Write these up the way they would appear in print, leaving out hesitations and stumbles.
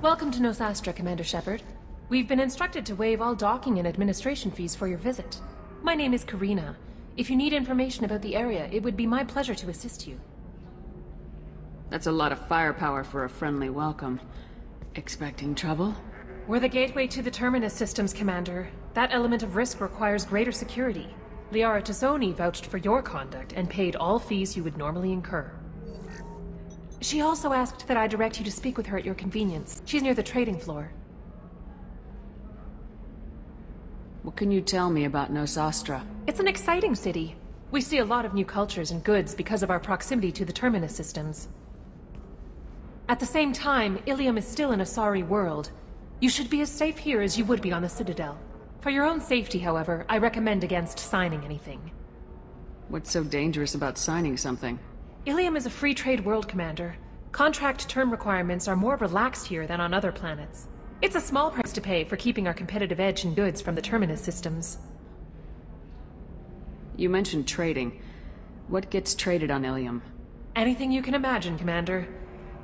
Welcome to Nosastra, Commander Shepard. We've been instructed to waive all docking and administration fees for your visit. My name is Karina. If you need information about the area, it would be my pleasure to assist you. That's a lot of firepower for a friendly welcome. Expecting trouble? We're the gateway to the Terminus systems, Commander. That element of risk requires greater security. Liara Tazzoni vouched for your conduct and paid all fees you would normally incur. She also asked that I direct you to speak with her at your convenience. She's near the trading floor. What can you tell me about Nosastra? It's an exciting city. We see a lot of new cultures and goods because of our proximity to the Terminus systems. At the same time, Ilium is still an Asari world. You should be as safe here as you would be on the Citadel. For your own safety, however, I recommend against signing anything. What's so dangerous about signing something? Ilium is a free trade world, Commander. Contract term requirements are more relaxed here than on other planets. It's a small price to pay for keeping our competitive edge in goods from the Terminus systems. You mentioned trading. What gets traded on Ilium? Anything you can imagine, Commander.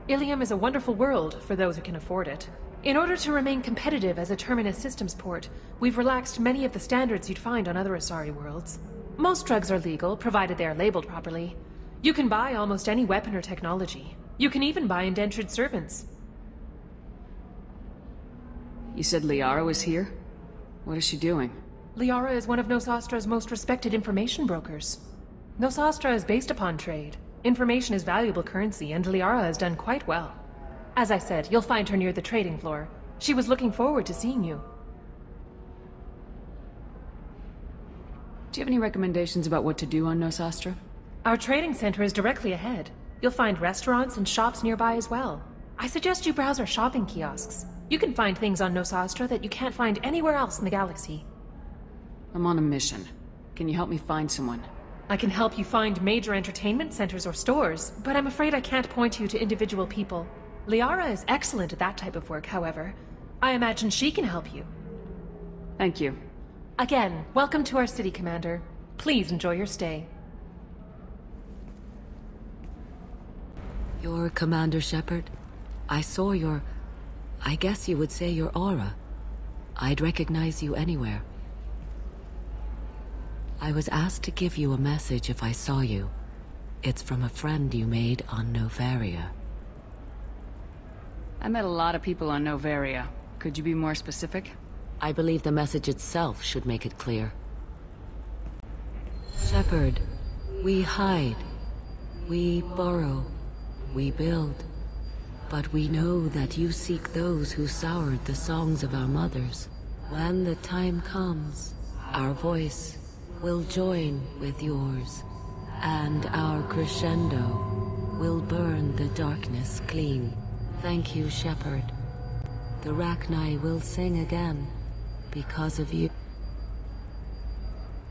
Ilium is a wonderful world for those who can afford it. In order to remain competitive as a Terminus systems port, we've relaxed many of the standards you'd find on other Asari worlds. Most drugs are legal, provided they are labeled properly. You can buy almost any weapon or technology. You can even buy indentured servants. You said Liara was here? What is she doing? Liara is one of Nosastra's most respected information brokers. Nosastra is based upon trade. Information is valuable currency, and Liara has done quite well. As I said, you'll find her near the trading floor. She was looking forward to seeing you. Do you have any recommendations about what to do on Nosastra? Our trading center is directly ahead. You'll find restaurants and shops nearby as well. I suggest you browse our shopping kiosks. You can find things on Nosastra that you can't find anywhere else in the galaxy. I'm on a mission. Can you help me find someone? I can help you find major entertainment centers or stores, but I'm afraid I can't point you to individual people. Liara is excellent at that type of work, however. I imagine she can help you. Thank you. Again, welcome to our city, Commander. Please enjoy your stay. You're Commander Shepard? I saw I guess you would say your aura. I'd recognize you anywhere. I was asked to give you a message if I saw you. It's from a friend you made on Novaria. I met a lot of people on Novaria. Could you be more specific? I believe the message itself should make it clear. Shepard, we hide. We borrow. We build. But we know that you seek those who soured the songs of our mothers. When the time comes, our voice will join with yours, and our crescendo will burn the darkness clean. Thank you, Shepard. The Rachni will sing again, because of you.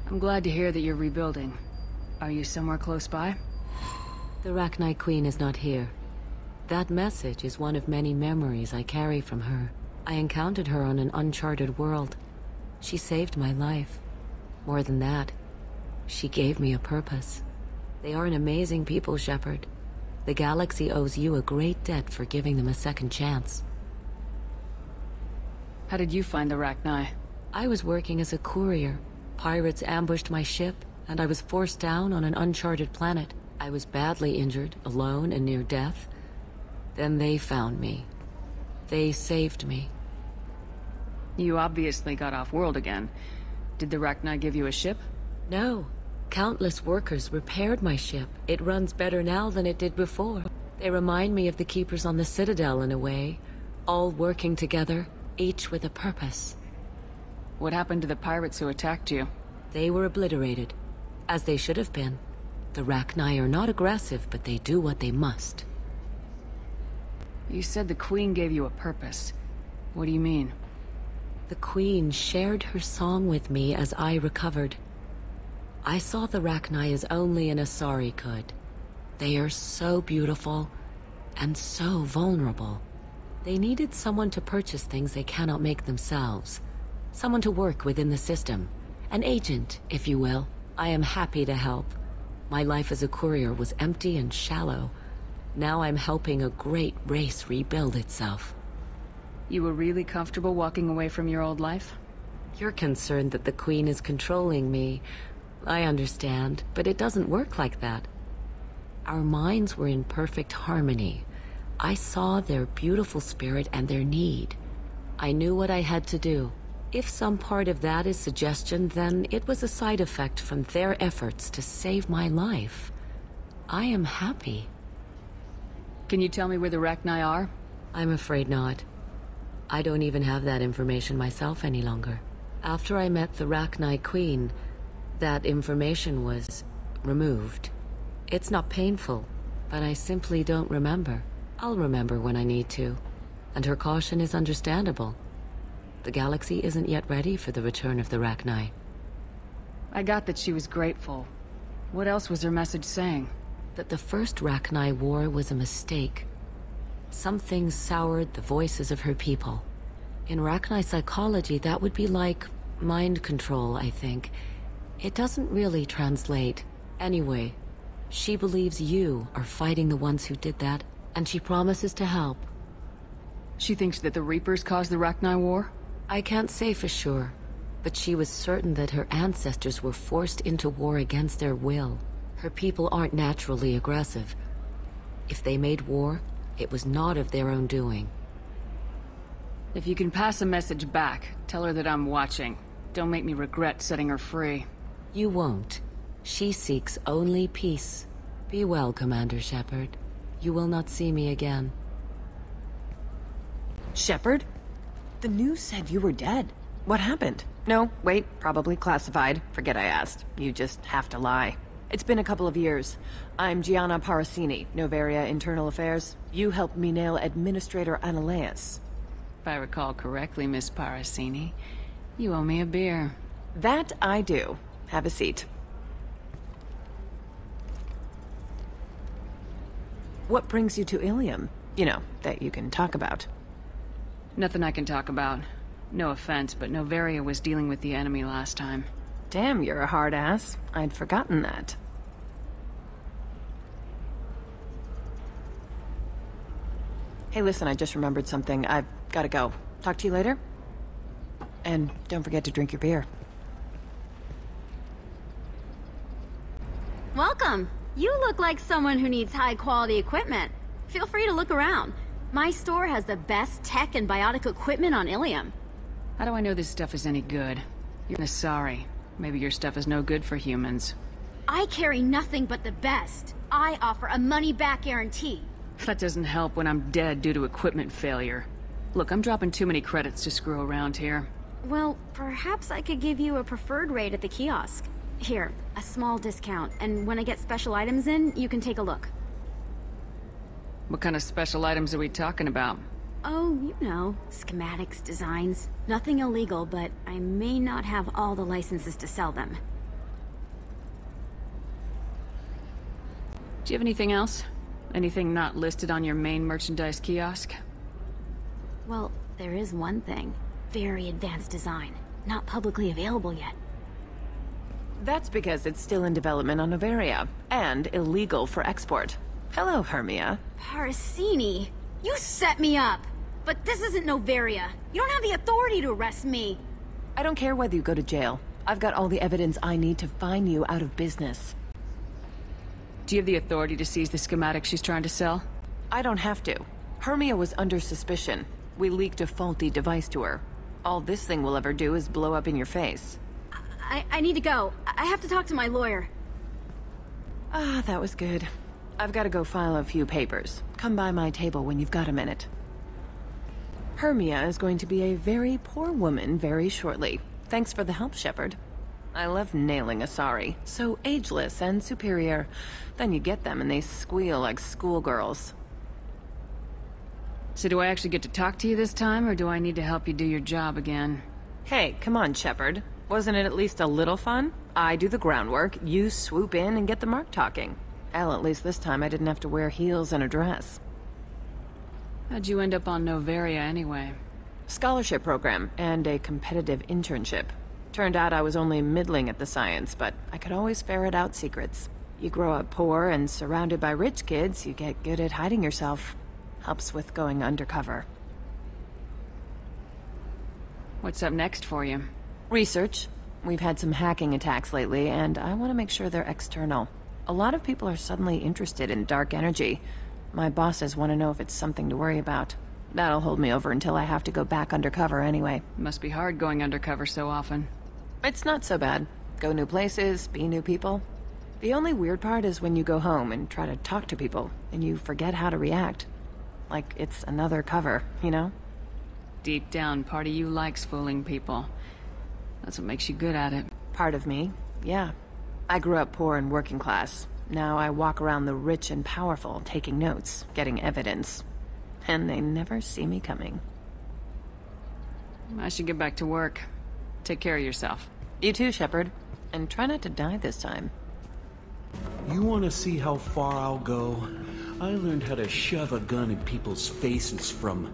I'm glad to hear that you're rebuilding. Are you somewhere close by? The Rachni Queen is not here. That message is one of many memories I carry from her. I encountered her on an uncharted world. She saved my life. More than that, she gave me a purpose. They are an amazing people, Shepard. The galaxy owes you a great debt for giving them a second chance. How did you find the Rachni? I was working as a courier. Pirates ambushed my ship, and I was forced down on an uncharted planet. I was badly injured, alone and near death. Then they found me. They saved me. You obviously got off-world again. Did the Rachni give you a ship? No. Countless workers repaired my ship. It runs better now than it did before. They remind me of the Keepers on the Citadel in a way. All working together, each with a purpose. What happened to the pirates who attacked you? They were obliterated, as they should have been. The Rachni are not aggressive, but they do what they must. You said the Queen gave you a purpose. What do you mean? The Queen shared her song with me as I recovered. I saw the Rachni as only an Asari could. They are so beautiful, and so vulnerable. They needed someone to purchase things they cannot make themselves. Someone to work within the system. An agent, if you will. I am happy to help. My life as a courier was empty and shallow. Now I'm helping a great race rebuild itself. You were really comfortable walking away from your old life? You're concerned that the Queen is controlling me. I understand, but it doesn't work like that. Our minds were in perfect harmony. I saw their beautiful spirit and their need. I knew what I had to do. If some part of that is suggestion, then it was a side effect from their efforts to save my life. I am happy. Can you tell me where the Rachni are? I'm afraid not. I don't even have that information myself any longer. After I met the Rachni Queen, that information was removed. It's not painful, but I simply don't remember. I'll remember when I need to, and her caution is understandable. The galaxy isn't yet ready for the return of the Rachni. I got that she was grateful. What else was her message saying? That the first Rachni War was a mistake. Some things soured the voices of her people. In Rachni psychology, that would be like mind control, I think. It doesn't really translate. Anyway, she believes you are fighting the ones who did that, and she promises to help. She thinks that the Reapers caused the Rachni War? I can't say for sure, but she was certain that her ancestors were forced into war against their will. Her people aren't naturally aggressive. If they made war, it was not of their own doing. If you can pass a message back, tell her that I'm watching. Don't make me regret setting her free. You won't. She seeks only peace. Be well, Commander Shepard. You will not see me again. Shepard? The news said you were dead. What happened? No, wait, probably classified. Forget I asked. You just have to lie. It's been a couple of years. I'm Gianna Parasini, Noveria Internal Affairs. You helped me nail Administrator Analeas. If I recall correctly, Miss Parasini, you owe me a beer. That I do. Have a seat. What brings you to Ilium? You know, that you can talk about. Nothing I can talk about. No offense, but Noveria was dealing with the enemy last time. Damn, you're a hard ass. I'd forgotten that. Hey, listen, I just remembered something. I've gotta go. Talk to you later? And don't forget to drink your beer. Welcome. You look like someone who needs high-quality equipment. Feel free to look around. My store has the best tech and biotic equipment on Ilium. How do I know this stuff is any good? You're an Asari. Maybe your stuff is no good for humans. I carry nothing but the best. I offer a money-back guarantee. That doesn't help when I'm dead due to equipment failure. Look, I'm dropping too many credits to screw around here. Well, perhaps I could give you a preferred rate at the kiosk. Here, a small discount, and when I get special items in, you can take a look. What kind of special items are we talking about? Oh, you know, schematics, designs. Nothing illegal, but I may not have all the licenses to sell them. Do you have anything else? Anything not listed on your main merchandise kiosk? Well, there is one thing. Very advanced design. Not publicly available yet. That's because it's still in development on Noveria, and illegal for export. Hello, Hermia. Parasini, you set me up! But this isn't Noveria. You don't have the authority to arrest me. I don't care whether you go to jail. I've got all the evidence I need to fine you out of business. Do you have the authority to seize the schematic she's trying to sell? I don't have to. Hermia was under suspicion. We leaked a faulty device to her. All this thing will ever do is blow up in your face. I need to go. I have to talk to my lawyer. Ah, that was good. I've got to go file a few papers. Come by my table when you've got a minute. Hermia is going to be a very poor woman very shortly. Thanks for the help, Shepard. I love nailing Asari. So ageless and superior. Then you get them and they squeal like schoolgirls. So do I actually get to talk to you this time, or do I need to help you do your job again? Hey, come on, Shepard. Wasn't it at least a little fun? I do the groundwork, you swoop in and get the mark talking. Hell, at least this time I didn't have to wear heels and a dress. How'd you end up on Noveria anyway? Scholarship program and a competitive internship. Turned out I was only middling at the science, but I could always ferret out secrets. You grow up poor and surrounded by rich kids, you get good at hiding yourself. Helps with going undercover. What's up next for you? Research. We've had some hacking attacks lately, and I want to make sure they're external. A lot of people are suddenly interested in dark energy. My bosses want to know if it's something to worry about. That'll hold me over until I have to go back undercover anyway. Must be hard going undercover so often. It's not so bad. Go new places, be new people. The only weird part is when you go home and try to talk to people, and you forget how to react. Like it's another cover, you know? Deep down, part of you likes fooling people. That's what makes you good at it. Part of me, yeah. I grew up poor and working class. Now I walk around the rich and powerful, taking notes, getting evidence. And they never see me coming. I should get back to work. Take care of yourself. You too, Shepard. And try not to die this time. You want to see how far I'll go? I learned how to shove a gun in people's faces from...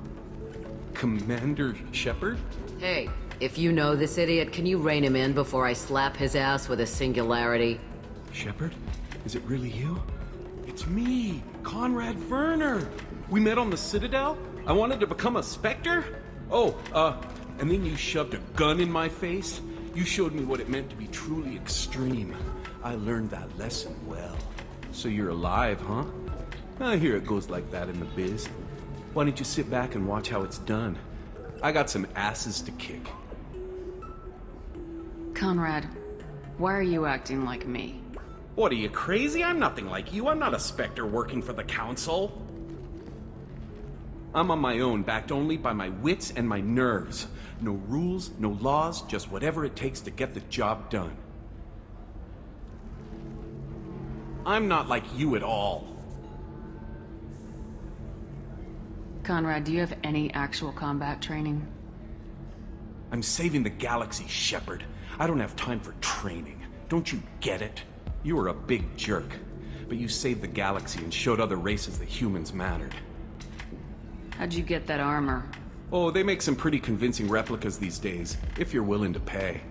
Commander Shepard? Hey, if you know this idiot, can you rein him in before I slap his ass with a singularity? Shepard? Is it really you? It's me, Conrad Werner. We met on the Citadel? I wanted to become a Spectre? And then you shoved a gun in my face? You showed me what it meant to be truly extreme. I learned that lesson well. So you're alive, huh? I hear it goes like that in the biz. Why don't you sit back and watch how it's done? I got some asses to kick. Conrad, why are you acting like me? What, are you crazy? I'm nothing like you. I'm not a Spectre working for the Council. I'm on my own, backed only by my wits and my nerves. No rules, no laws, just whatever it takes to get the job done. I'm not like you at all. Conrad, do you have any actual combat training? I'm saving the galaxy, Shepard. I don't have time for training. Don't you get it? You were a big jerk, but you saved the galaxy and showed other races that humans mattered. How'd you get that armor? Oh, they make some pretty convincing replicas these days, if you're willing to pay.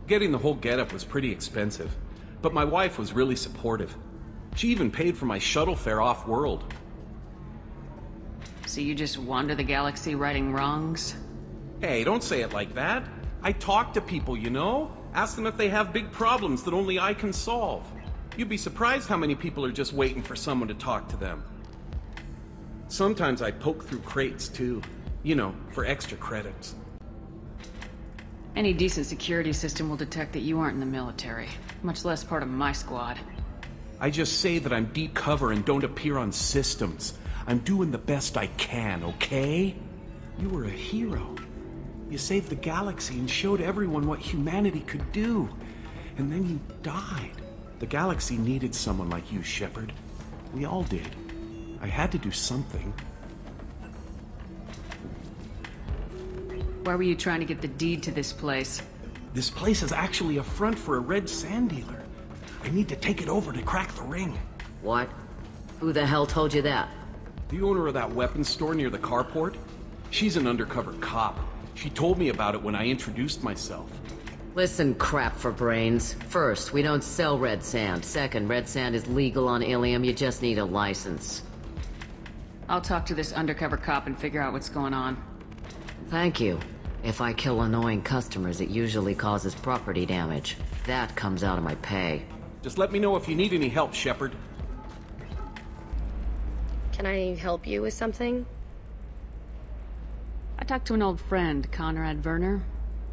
Getting the whole getup was pretty expensive, but my wife was really supportive. She even paid for my shuttle fare off-world. So you just wander the galaxy righting wrongs? Hey, don't say it like that. I talk to people, you know? Ask them if they have big problems that only I can solve. You'd be surprised how many people are just waiting for someone to talk to them. Sometimes I poke through crates, too. You know, for extra credits. Any decent security system will detect that you aren't in the military, much less part of my squad. I just say that I'm deep cover and don't appear on systems. I'm doing the best I can, okay? You were a hero. You saved the galaxy and showed everyone what humanity could do. And then you died. The galaxy needed someone like you, Shepard. We all did. I had to do something. Why were you trying to get the deed to this place? This place is actually a front for a red sand dealer. I need to take it over to crack the ring. What? Who the hell told you that? The owner of that weapons store near the carport? She's an undercover cop. She told me about it when I introduced myself. Listen, crap for brains. First, we don't sell red sand. Second, red sand is legal on Ilium. You just need a license. I'll talk to this undercover cop and figure out what's going on. Thank you. If I kill annoying customers, it usually causes property damage. That comes out of my pay. Just let me know if you need any help, Shepard. Can I help you with something? I talked to an old friend, Conrad Werner.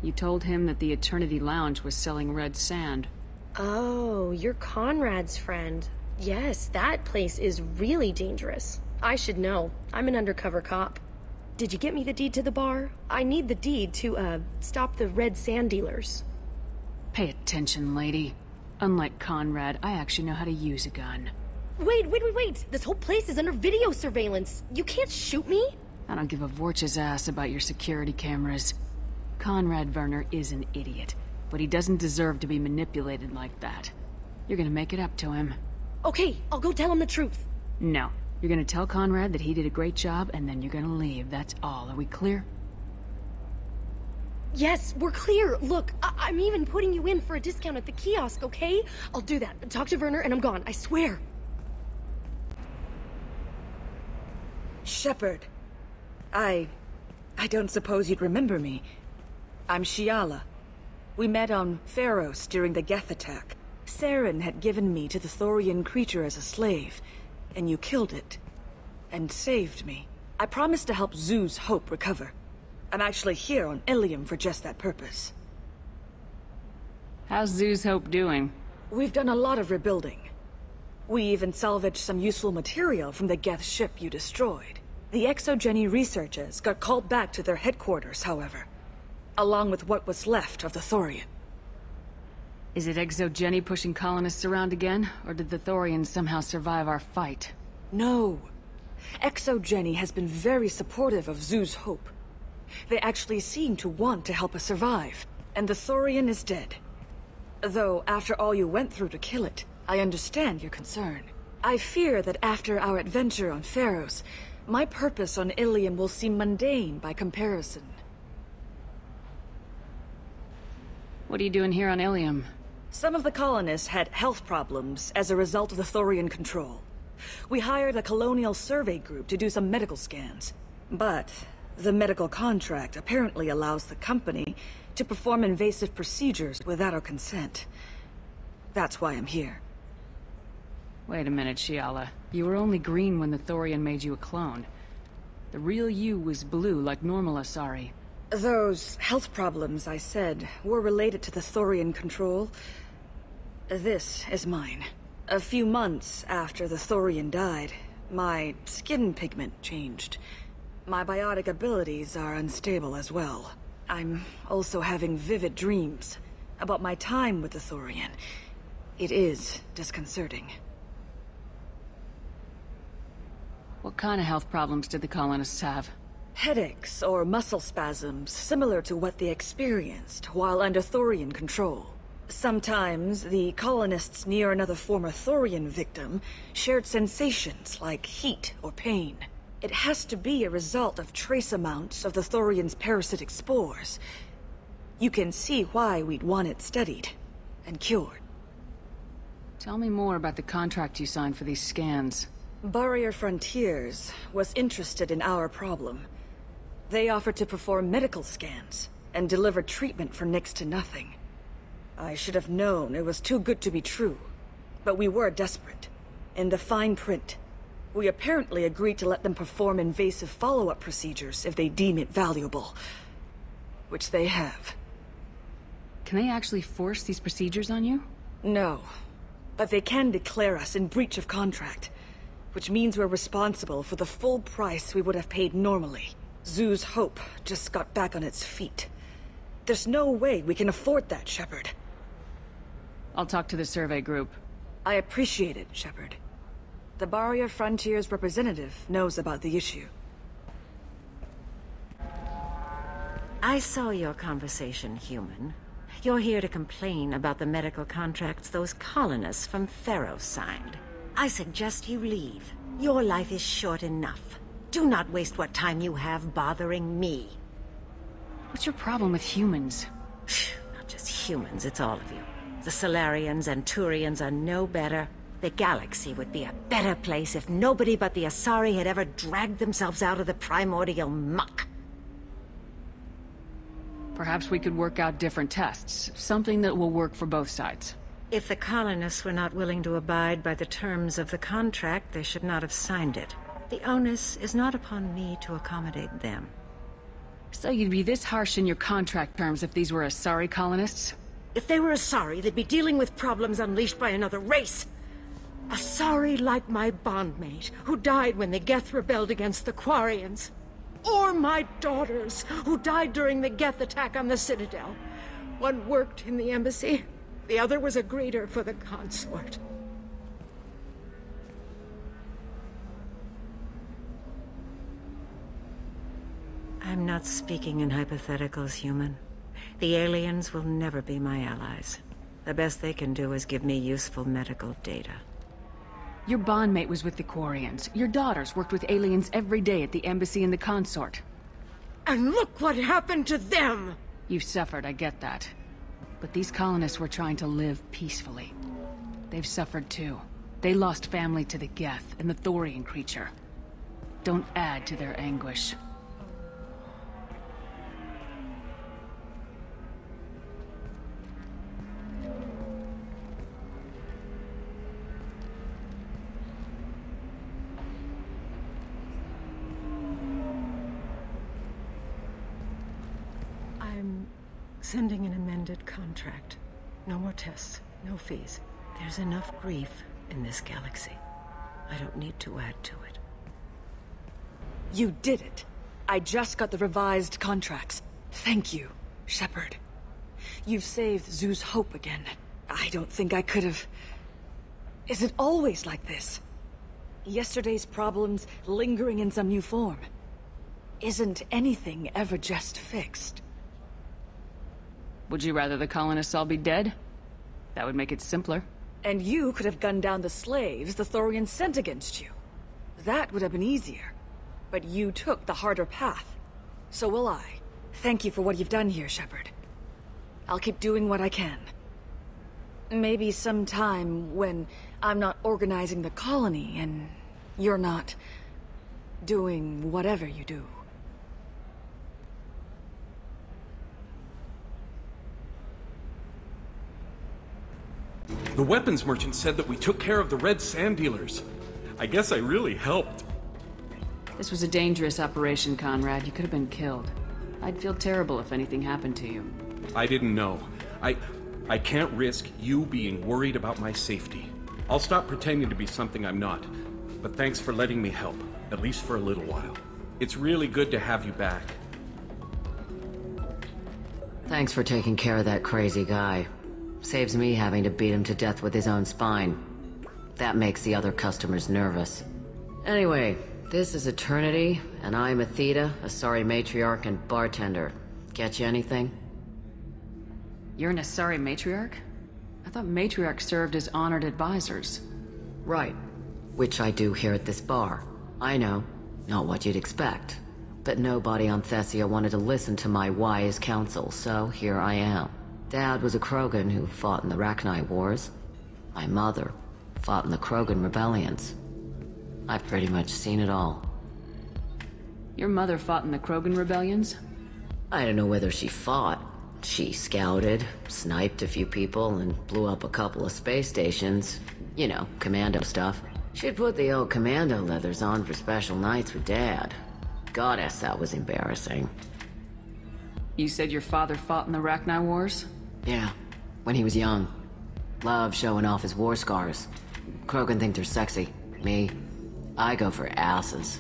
You told him that the Eternity Lounge was selling red sand. Oh, you're Conrad's friend. Yes, that place is really dangerous. I should know. I'm an undercover cop. Did you get me the deed to the bar? I need the deed to, stop the red sand dealers. Pay attention, lady. Unlike Conrad, I actually know how to use a gun. Wait! This whole place is under video surveillance. You can't shoot me? I don't give a Vorch's ass about your security cameras. Conrad Werner is an idiot, but he doesn't deserve to be manipulated like that. You're gonna make it up to him. Okay, I'll go tell him the truth. No. You're gonna tell Conrad that he did a great job, and then you're gonna leave. That's all. Are we clear? Yes, we're clear. Look, I'm even putting you in for a discount at the kiosk, okay? I'll do that. Talk to Werner and I'm gone, I swear. Shepard. I don't suppose you'd remember me. I'm Shiala. We met on Pharos during the Geth attack. Saren had given me to the Thorian creature as a slave, and you killed it. And saved me. I promised to help Zoo's Hope recover. I'm actually here on Ilium for just that purpose. How's Zoo's Hope doing? We've done a lot of rebuilding. We even salvaged some useful material from the Geth ship you destroyed. The Exogeny researchers got called back to their headquarters, however, along with what was left of the Thorian. Is it Exogeny pushing colonists around again, or did the Thorians somehow survive our fight? No. Exogeny has been very supportive of Zoo's Hope. They actually seem to want to help us survive, and the Thorian is dead. Though, after all you went through to kill it, I understand your concern. I fear that after our adventure on Pharos, my purpose on Ilium will seem mundane by comparison. What are you doing here on Ilium? Some of the colonists had health problems as a result of the Thorian control. We hired a colonial survey group to do some medical scans. But the medical contract apparently allows the company to perform invasive procedures without our consent. That's why I'm here. Wait a minute, Shiala. You were only green when the Thorian made you a clone. The real you was blue like normal Asari. Those health problems I said were related to the Thorian control. This is mine. A few months after the Thorian died, my skin pigment changed. My biotic abilities are unstable as well. I'm also having vivid dreams about my time with the Thorian. It is disconcerting. What kind of health problems did the colonists have? Headaches or muscle spasms similar to what they experienced while under Thorian control. Sometimes the colonists near another former Thorian victim shared sensations like heat or pain. It has to be a result of trace amounts of the Thorian's parasitic spores. You can see why we'd want it studied and cured. Tell me more about the contract you signed for these scans. Barrier Frontiers was interested in our problem. They offered to perform medical scans and deliver treatment for next to nothing. I should have known it was too good to be true, but we were desperate. In the fine print, we apparently agreed to let them perform invasive follow-up procedures if they deem it valuable. Which they have. Can they actually force these procedures on you? No, but they can declare us in breach of contract, which means we're responsible for the full price we would have paid normally. Zoo's Hope just got back on its feet. There's no way we can afford that, Shepard. I'll talk to the survey group. I appreciate it, Shepard. The Barrier Frontiers representative knows about the issue. I saw your conversation, human. You're here to complain about the medical contracts those colonists from Pharos signed. I suggest you leave. Your life is short enough. Do not waste what time you have bothering me. What's your problem with humans? Not just humans, it's all of you. The Solarians and Turians are no better. The galaxy would be a better place if nobody but the Asari had ever dragged themselves out of the primordial muck. Perhaps we could work out different tests. Something that will work for both sides. If the colonists were not willing to abide by the terms of the contract, they should not have signed it. The onus is not upon me to accommodate them. So you'd be this harsh in your contract terms if these were Asari colonists? If they were Asari, they'd be dealing with problems unleashed by another race. Asari like my bondmate, who died when the Geth rebelled against the Quarians. Or my daughters, who died during the Geth attack on the Citadel. One worked in the embassy, the other was a greeter for the consort. I'm not speaking in hypotheticals, human. The aliens will never be my allies. The best they can do is give me useful medical data. Your bondmate was with the Quarians. Your daughters worked with aliens every day at the embassy and the consort. And look what happened to them! You suffered, I get that. But these colonists were trying to live peacefully. They've suffered too. They lost family to the Geth and the Thorian creature. Don't add to their anguish. Sending an amended contract. No more tests, no fees. There's enough grief in this galaxy. I don't need to add to it. You did it. I just got the revised contracts. Thank you, Shepard. You've saved Zoo's hope again. I don't think I could have... Is it always like this? Yesterday's problems lingering in some new form. Isn't anything ever just fixed? Would you rather the colonists all be dead? That would make it simpler. And you could have gunned down the slaves the Thorians sent against you. That would have been easier. But you took the harder path. So will I. Thank you for what you've done here, Shepard. I'll keep doing what I can. Maybe sometime when I'm not organizing the colony and you're not doing whatever you do. The weapons merchant said that we took care of the red sand dealers. I guess I really helped. This was a dangerous operation, Conrad. You could have been killed. I'd feel terrible if anything happened to you. I didn't know. I can't risk you being worried about my safety. I'll stop pretending to be something I'm not. But thanks for letting me help, at least for a little while. It's really good to have you back. Thanks for taking care of that crazy guy. Saves me having to beat him to death with his own spine. That makes the other customers nervous. Anyway, this is Eternity, and I'm Athena, a sorry matriarch and bartender. Get you anything? You're an Asari matriarch? I thought matriarchs served as honored advisors. Right. Which I do here at this bar. I know, not what you'd expect. But nobody on Thessia wanted to listen to my wise counsel, so here I am. Dad was a Krogan who fought in the Rachni Wars. My mother fought in the Krogan rebellions. I've pretty much seen it all. Your mother fought in the Krogan rebellions? I don't know whether she fought. She scouted, sniped a few people, and blew up a couple of space stations. You know, commando stuff. She'd put the old commando leathers on for special nights with Dad. Goddess, that was embarrassing. You said your father fought in the Rachni Wars? Yeah, when he was young. Loved showing off his war scars. Krogan think they're sexy. Me, I go for asses.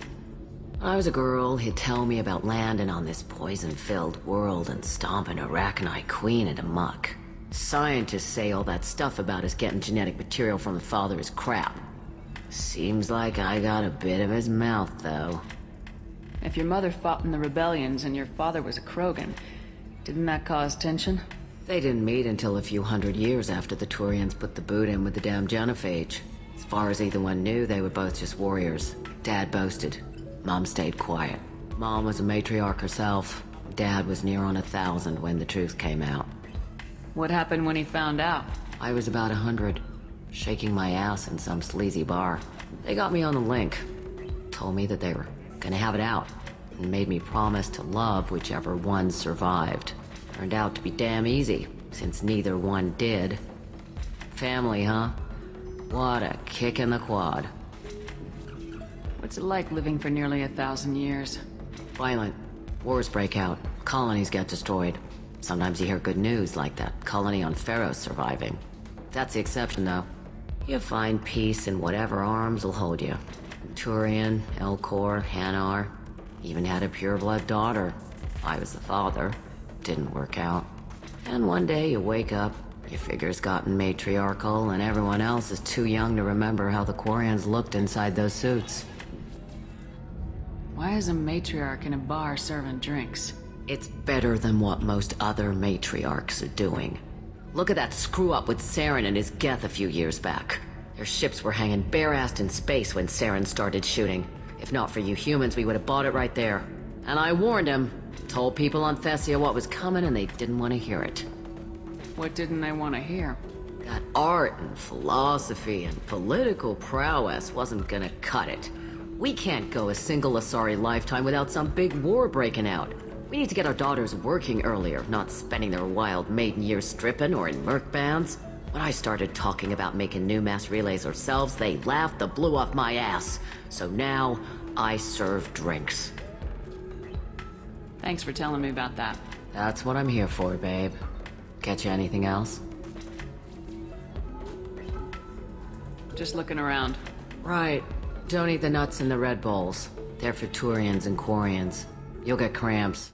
When I was a girl, he'd tell me about landing on this poison-filled world and stomping a Rachni queen into muck. Scientists say all that stuff about us getting genetic material from the father is crap. Seems like I got a bit of his mouth, though. If your mother fought in the rebellions and your father was a Krogan, didn't that cause tension? They didn't meet until a few hundred years after the Turians put the boot in with the damn genophage. As far as either one knew, they were both just warriors. Dad boasted. Mom stayed quiet. Mom was a matriarch herself. Dad was near on 1,000 when the truth came out. What happened when he found out? I was about 100, shaking my ass in some sleazy bar. They got me on the link. Told me that they were gonna have it out, and made me promise to love whichever one survived. Turned out to be damn easy, since neither one did. Family, huh? What a kick in the quad. What's it like living for nearly 1,000 years? Violent. Wars break out. Colonies get destroyed. Sometimes you hear good news, like that colony on Pharaoh surviving. That's the exception, though. You find peace in whatever arms will hold you. Turian, Elcor, Hanar. Even had a pureblood daughter. I was the father. Didn't work out. And one day you wake up, your figure's gotten matriarchal, and everyone else is too young to remember how the Quarians looked inside those suits. Why is a matriarch in a bar serving drinks? It's better than what most other matriarchs are doing. Look at that screw-up with Saren and his Geth a few years back. Their ships were hanging bare-assed in space when Saren started shooting. If not for you humans, we would have bought it right there. And I warned him. Told people on Thessia what was coming, and they didn't want to hear it. What didn't they want to hear? That art and philosophy and political prowess wasn't gonna cut it. We can't go a single Asari lifetime without some big war breaking out. We need to get our daughters working earlier, not spending their wild maiden years stripping or in merc bands. When I started talking about making new mass relays ourselves, they laughed the blue off my ass. So now, I serve drinks. Thanks for telling me about that. That's what I'm here for, babe. Catch you anything else? Just looking around. Right. Don't eat the nuts in the Red Bulls. They're for Turians and Quarians. You'll get cramps.